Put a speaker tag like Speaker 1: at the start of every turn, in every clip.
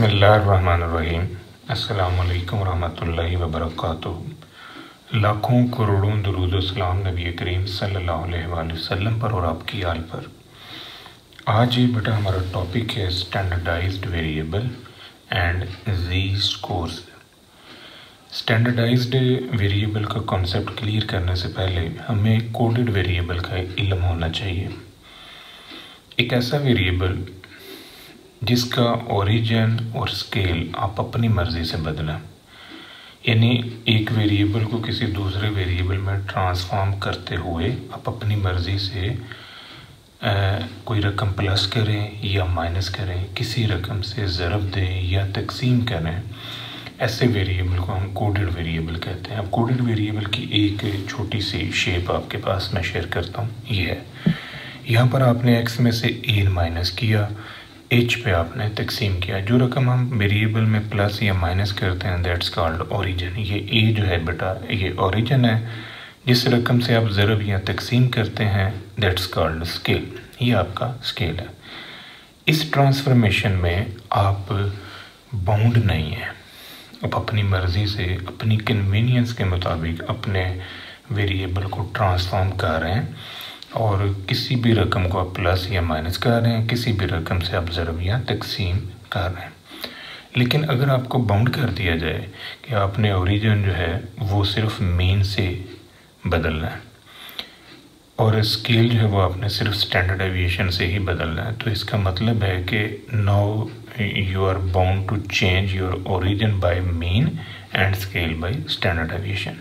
Speaker 1: बिस्मिल्लाहिर्रहमानिर्रहीम। अस्सलामुअलैकुम रहमतुल्लाहि व बरकातुहू। लाखों करोड़ों दुरूद व सलाम नबी करीम सल्लल्लाहु अलैहि वसल्लम पर और आपकी आल पर। आज ये बेटा हमारा टॉपिक है standardised variable and z scores. Standardised variable का कॉन्सेप्ट क्लियर करने से पहले हमें कोडेड वेरिएबल का इल्म होना चाहिए। एक ऐसा वेरिएबल जिसका ओरिजिन और स्केल आप अपनी मर्ज़ी से बदलें, यानी एक वेरिएबल को किसी दूसरे वेरिएबल में ट्रांसफॉर्म करते हुए आप अपनी मर्ज़ी से कोई रकम प्लस करें या माइनस करें, किसी रकम से ज़रब दें या तकसीम करें, ऐसे वेरिएबल को हम कोडेड वेरिएबल कहते हैं। अब कोडेड वेरिएबल की एक छोटी सी शेप आपके पास मैं शेयर करता हूँ। ये है, यहाँ पर आपने x में से a माइनस किया, h पे आपने तकसीम किया। जो रकम हम वेरिएबल में प्लस या माइनस करते हैं दैट्स कॉल्ड ओरिजिन। ये a जो है बेटा ये ओरिजिन है। जिस रकम से आप ज़रब या तकसीम करते हैं दैट्स कॉल्ड स्केल। ये आपका स्केल है। इस ट्रांसफॉर्मेशन में आप बाउंड नहीं हैं, आप अपनी मर्ज़ी से अपनी कन्वीनियंस के मुताबिक अपने वेरिएबल को ट्रांसफॉर्म कर रहे हैं और किसी भी रकम को आप प्लस या माइनस कर रहे हैं, किसी भी रकम से आप ज़रब या तकसीम कर रहे हैं। लेकिन अगर आपको बाउंड कर दिया जाए कि आपने ओरिजिन जो है वो सिर्फ मीन से बदलना है और स्केल जो है वो आपने सिर्फ स्टैंडर्ड डेविएशन से ही बदलना है, तो इसका मतलब है कि now you are bound to change your origin by mean and scale by standard deviation.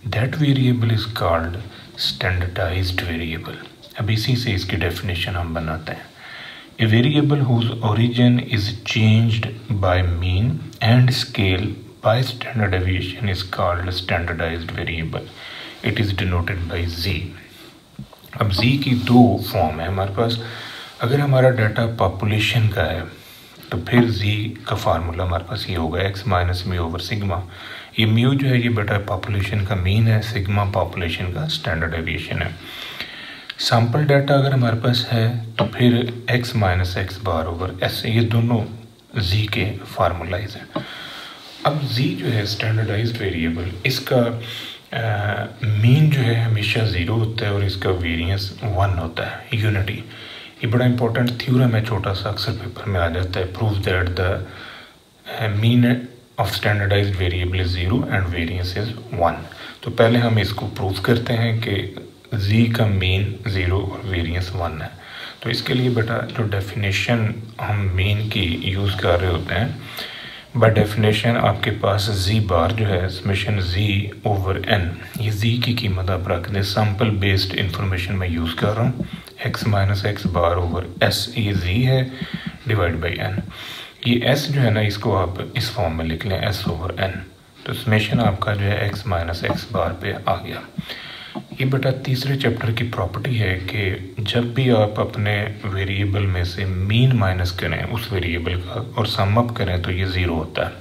Speaker 1: That variable is called standardised variable. अब इसी से इसकी डेफिनेशन हम बनाते हैं। A variable whose origin is changed by mean and scale by standard deviation is called standardised variable. It is denoted by Z. अब Z की दो फॉर्म है हमारे पास। अगर हमारा डाटा पॉपुलेशन का है तो फिर जी का फार्मूला हमारे पास ये होगा x minus mu over sigma. ये म्यू जो है ये बेटा पॉपुलेशन का मीन है, सिग्मा पॉपुलेशन का स्टैंडर्ड डेविएशन है। सैम्पल डाटा अगर हमारे पास है तो फिर x minus x bar over S, ये दोनों जी के फार्मूलाइज हैं। अब जी जो है स्टैंडर्डाइज्ड वेरिएबल, इसका मीन जो है हमेशा ज़ीरो होता है और इसका वेरिएंस 1 होता है, यूनिटी। ये बड़ा इंपॉर्टेंट थ्योरम है, छोटा सा, अक्सर पेपर में आ जाता है। Prove that the mean of standardised variable is 0 and variance is 1। तो पहले हम इसको प्रूव करते हैं कि जी का मीन 0 और वेरिएंस 1 है। तो इसके लिए बेटा जो डेफिनेशन हम मीन की यूज़ कर रहे होते हैं, बाय डेफिनेशन आपके पास जी बार जो है समेशन जी ओवर एन, ये जी की कीमत आप रख दें। सैम्पल बेस्ड इंफॉर्मेशन मैं यूज़ कर रहा हूँ। X minus x bar over S, ये जी है, डिवाइड बाई एन। ये एस जो है ना, इसको आप इस फॉर्म में लिख लें, एस ओवर एन। तो समेशन आपका जो है एक्स माइनस एक्स बार पे आ गया। ये बेटा तीसरे चैप्टर की प्रॉपर्टी है कि जब भी आप अपने वेरिएबल में से मीन माइनस करें उस वेरिएबल का और सम अप करें तो ये 0 होता है,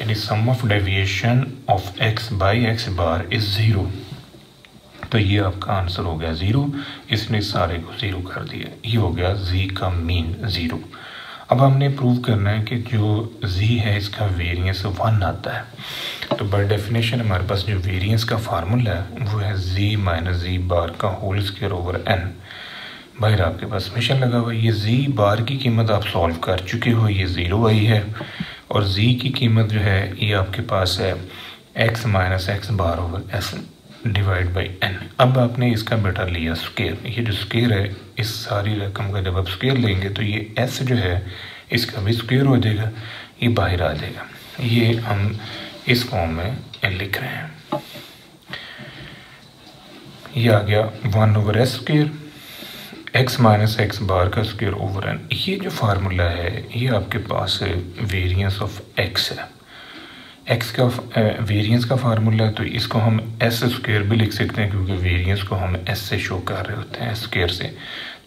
Speaker 1: यानी sum of deviation of X by X bar is 0। तो ये आपका आंसर हो गया 0। इसने सारे को 0 कर दिया। ये हो गया जी का मीन 0। अब हमने प्रूव करना है कि जो जी है इसका वेरिएंस 1 आता है। तो बाय डेफिनेशन हमारे पास जो वेरिएंस का फार्मूला है वो है जी माइनस जी बार का होल स्क्वायर ओवर एन। बाहर आपके पास समेशन लगा हुआ है। ये जी बार की कीमत आप सॉल्व कर चुके हो, ये 0 आई है, और जी की कीमत जो है ये आपके पास है x minus x bar over s divide by n. अब आपने इसका बेटा लिया स्क्वायर। ये जो स्क्वायर है इस सारी रकम का जब आप स्क्वायर लेंगे तो ये एस जो है इसका भी स्क्वायर हो जाएगा, ये बाहर आ जाएगा। ये हम इस फॉर्म में लिख रहे हैं। ये आ गया 1 over S square, X minus x bar का स्क्वायर ओवर एन। ये जो फार्मूला है ये आपके पास वेरिएंस ऑफ एक्स है। एक्स का वेरिएंस का फार्मूला है, तो इसको हम एस स्क्वायर भी लिख सकते हैं क्योंकि वेरिएंस को हम एस से शो कर रहे होते हैं, स्क्वायर से।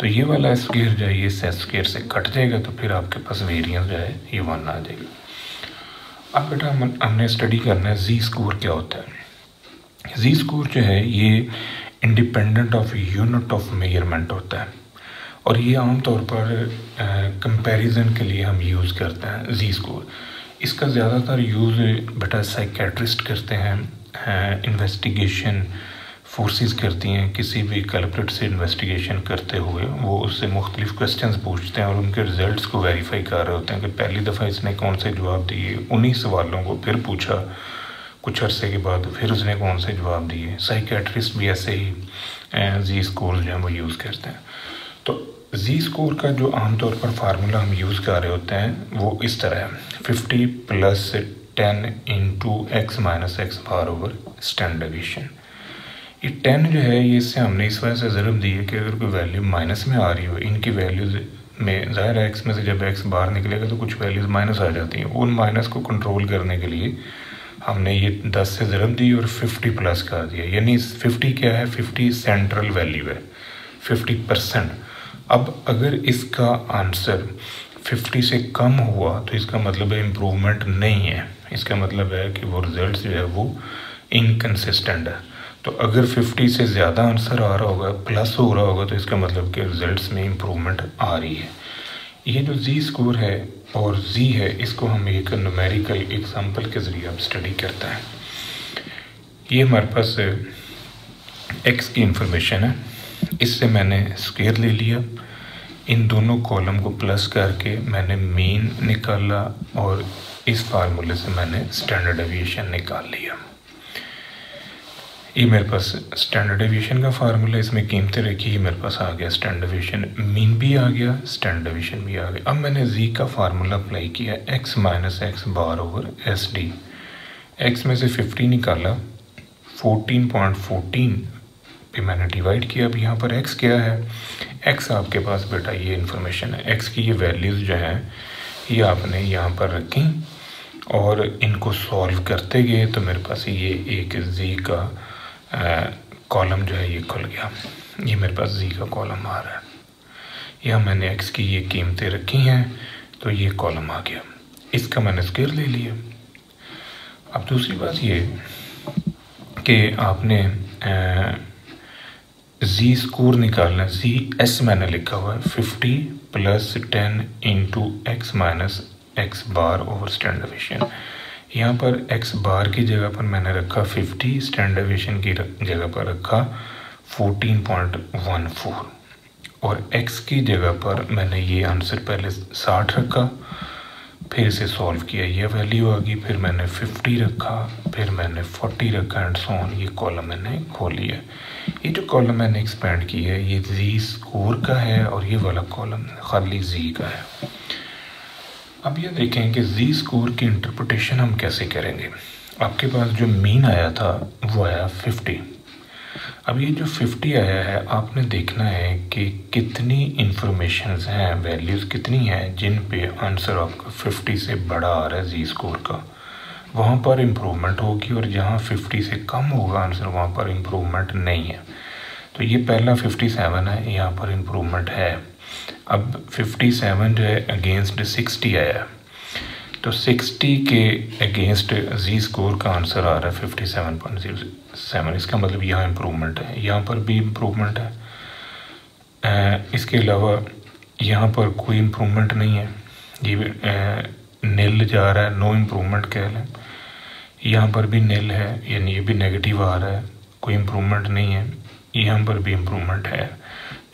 Speaker 1: तो ये वाला स्क्वायर जो है ये स्क्वायर से कट जाएगा, तो फिर आपके पास वेरिएंस जो है ये 1 आ जाएगा। अब बेटा हमने स्टडी करना है जी स्कोर क्या होता है। जी स्कोर जो है ये independent of unit of measurement होता है और ये आम तौर पर कंपैरिजन के लिए हम यूज़ करते हैं जी स्कोर। इसका ज़्यादातर यूज़ बेटा साइकेट्रिस्ट करते हैं, इन्वेस्टिगेशन फोर्सेस करती हैं, किसी भी कल्प्रिट से इन्वेस्टिगेशन करते हुए वो उससे मुख्तलिफ क्वेश्चंस पूछते हैं और उनके रिजल्ट्स को वेरीफाई कर रहे होते हैं कि पहली दफ़ा इसने कौन से जवाब दिए, उन्हीं सवालों को फिर पूछा कुछ अरसे के बाद, फिर उसने कौन से जवाब दिए। साइकेट्रिस्ट भी ऐसे ही जी स्कोर जो है वो यूज़ करते हैं। तो जी स्कोर का जो आमतौर पर फार्मूला हम यूज़ कर रहे होते हैं वो इस तरह है, 50 + 10 × x - x बार ओवर स्टैंडर्ड डेविएशन। ये 10 जो है ये इससे हमने इस वजह से ज़रूर दी है कि अगर कोई वैल्यू माइनस में आ रही हो, इनकी वैल्यूज़ में ज़ाहिर है x में से जब x बाहर निकलेगा तो कुछ वैल्यूज़ माइनस आ जाती हैं। उन माइनस को कंट्रोल करने के लिए हमने ये 10 से ज़रूर दी और 50+ कर दिया। यानी 50 क्या है, 50 सेंट्रल वैल्यू है, 50%। अब अगर इसका आंसर 50 से कम हुआ तो इसका मतलब है इम्प्रूवमेंट नहीं है, इसका मतलब है कि वो रिज़ल्ट जो है वो इनकन्सिस्टेंट है। तो अगर 50 से ज़्यादा आंसर आ रहा होगा, प्लस हो रहा होगा, तो इसका मतलब कि रिज़ल्ट्स में इम्प्रूवमेंट आ रही है। ये जो जी स्कोर है और जी है, इसको हम एक न्यूमेरिकल एग्जांपल के ज़रिए अब स्टडी करते हैं। ये हमारे पास एक्स की इंफॉर्मेशन है, इससे मैंने स्क्वायर ले लिया, इन दोनों कॉलम को प्लस करके मैंने मीन निकाला और इस फार्मूले से मैंने स्टैंडर्ड डेविएशन निकाल लिया। ये मेरे पास स्टैंडर्ड डेविएशन का फार्मूला, इसमें कीमतें रखी, ये मेरे पास आ गया स्टैंडर्ड डेविएशन, मीन भी आ गया, स्टैंडर्ड डेविएशन भी आ गया। अब मैंने जी का फार्मूला अप्लाई किया, x - x बार ओवर SD। x में से 50 निकाला, 14.14 पे मैंने डिवाइड किया। अब यहाँ पर x क्या है, x आपके पास बेटा ये इन्फॉर्मेशन है, x की ये वैल्यूज़ जो हैं ये आपने यहाँ पर रखी और इनको सॉल्व करते गए तो मेरे पास ये एक जी का कॉलम जो है ये खुल गया। ये मेरे पास जी का कॉलम आ रहा है, यहाँ मैंने एक्स की ये कीमतें रखी हैं तो ये कॉलम आ गया, इसका मैंने स्क्वायर ले लिया। अब दूसरी बात ये कि आपने जी स्कोर निकालना, जी एस मैंने लिखा हुआ है, 50 + 10 × x - x बार ओवर स्टैंडर्ड डेविएशन। यहाँ पर x बार की जगह पर मैंने रखा 50, स्टैंडर्ड डेविएशन की जगह पर रखा 14.14 और x की जगह पर मैंने ये आंसर पहले 60 रखा, फिर इसे सॉल्व किया, ये वैल्यू आ गई, फिर मैंने 50 रखा, फिर मैंने 40 रखा एंड सो ऑन। ये कॉलम मैंने खोल लिया। ये जो कॉलम मैंने एक्सपेंड किया है ये जी स्कोर का है और ये वाला कॉलम खाली जी का है। अब ये देखें कि जी स्कोर की इंटरप्रिटेशन हम कैसे करेंगे। आपके पास जो मीन आया था वो आया 50। अब ये जो 50 आया है आपने देखना है कि कितनी इंफॉर्मेशंस हैं, वैल्यूज़ कितनी हैं जिन पे आंसर आपका 50 से बड़ा आ रहा है जी स्कोर का, वहाँ पर इम्प्रूवमेंट होगी और जहाँ 50 से कम होगा आंसर वहाँ पर इम्प्रूवमेंट नहीं है। तो ये पहला 57 है, यहाँ पर इम्प्रूवमेंट है। अब 57 जो है अगेंस्ट 60 आया है, तो 60 के अगेंस्ट जी स्कोर का आंसर आ रहा है 57.07। इसका मतलब यहाँ इम्प्रूवमेंट है, यहाँ पर भी इम्प्रूवमेंट है। इसके अलावा यहाँ पर कोई इम्प्रूवमेंट नहीं है, ये नील जा रहा है, नो इम्प्रूवमेंट कह लें। यहाँ पर भी नील है, यानी ये भी नेगेटिव आ रहा है, कोई इम्प्रूवमेंट नहीं है। यहाँ पर भी इम्प्रूवमेंट है।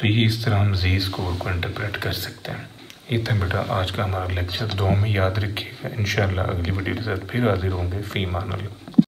Speaker 1: तो ये इस तरह हम जी स्कोर को इंटरप्रेट कर सकते हैं। ये था बेटा आज का हमारा लेक्चर, दुआ में याद रखिएगा। इंशाल्लाह अगली वीडियो के साथ फिर हाजिर होंगे। फ़ी अमान अल्लाह।